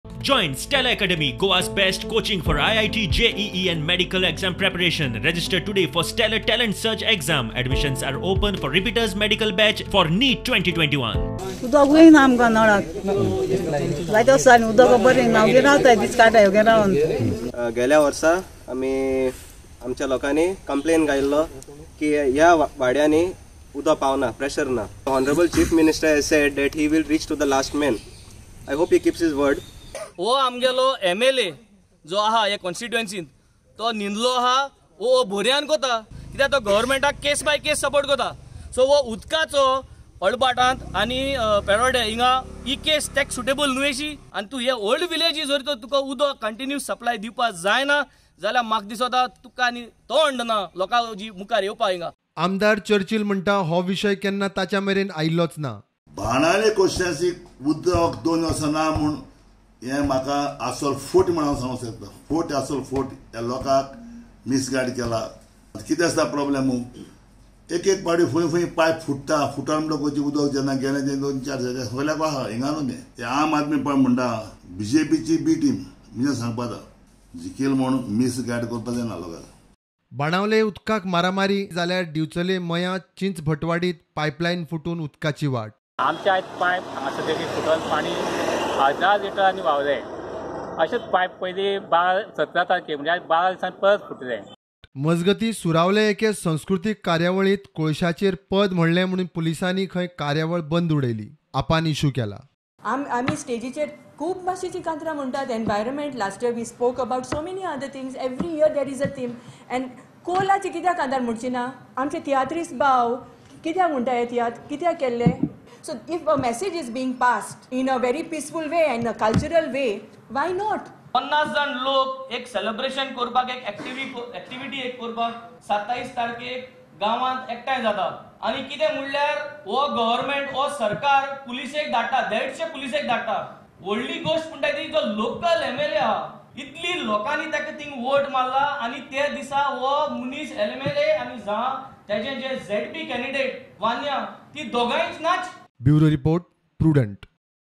Join Stella Academy, Goa's best coaching for IIT, JEE and medical exam preparation. Register today for Stellar Talent Search exam. Admissions are open for repeaters medical batch for NEET 2021. उदक वयना आमकां नळाक जायते वर्सांनी उदक बरें ना वगैरे रावताय दीस काडटाय वगैरे रावन. गेल्या वर्सा आमी आमच्या लोकांनी कंप्लेन घायल्लो की ह्या वाड्यांनी उदक पावना, प्रेशर ना. Honourable chief minister has sed that he will reach to the last man. I hope he keeps his word. वो आमगेलो MLA जो आहा या कॉन्स्टिट्युएन्सीन तो निंदलो आहा वो भोरयान कोता कित्याक तो गव्हर्मेंटाक केस बाय केस सपोर्ट कोता. सो वो उदकाचो अळबाटांत आनी पेडोडे हिंगा ही केस तेक सुटेबल न्हू अशी आनी तूं हे ओल्ड विलेजी जर तर तुका उदक कंटिन्यू सप्लाय दिवपाक जायना जाल्यार म्हाका दिसता तुका आनी तोंड ना लोकां जी मुखार येवपाक हिंगा. आमदार चर्चिल म्हणटा हो विशय केन्ना ताच्या मेरेन आयिल्लोच ना. बाणाले कॉन्स्टिट्युएन्सीक उदक 2 वर्सां ना म्हूण हें म्हाका आसोल फोर्ट म्हणून सांगूं शकता. फोर्ट आसोल फोर्ट ह्या लोकांक मिसगायड केला. कितें आसता प्रॉब्लेम एक पावटी खंय पायप फुटता म्हणटकूच उदक जेन्ना गेलें तें 2-4 जाग्यार सगल्याक आहा हिंगा न्हू तें आम आदमी पळय म्हणटा BJPची बी टीम म्हणजे सांगपाक जिखेल म्हणून मिसगायड करपाक जायना लोकांक. बाणावले उदकाक मारामारी जाल्यार दिवचले मया चिंच भटवाडीत पायपलायन फुटून उदकाची वाट. आमच्या आयज पायप आसा तेजी फुटोन पाणी 1000 लिटरांनी व्हांवलें. अशेंच पायप पयलीं 17 तारखेक म्हणजे आयज 12 दिसांनी परत फुटलें. मजगती सुरावले एके संस्कृतीक कार्यावळीत कोळशाचेर पद म्हणलें म्हणून पुलिसांनी खंय कार्यावळ बंद उडयली. आपान इशू केला. आमी स्टेजीचेर खूब भाशेची कांतरां म्हणटात. Environment last year we spoke about so many other things. Every year there is a theme and कोलाची कित्याक कांतार म्हणची ना. आमचे तियात्रीस भाव कित्याक म्हणटा हे तियात्र कित्याक केल्ले. So if a message is being passed in a very peaceful way and a cultural way, why not? 50 जण लोक एक सेलिब्रेशन करपाक एक एक्टिविटी एक करपाक 27 तारखेक गांवांत एकठांय जातात आनी कितें म्हणल्यार हो गव्हर्मेंट हो सरकार पुलिसेक धाडटा 150 पुलिसेक धाडटा. व्हडली गोश्ट म्हणटा ती जो लोकल MLA आहा इतली लोकांनी ताका थिंग वोट मारला आनी ते दिसा हो मनीस MLA आनी तेजे जे ZP कॅन्डिडेट वान्या ती दोगांयच नाच. Bureau report prudent.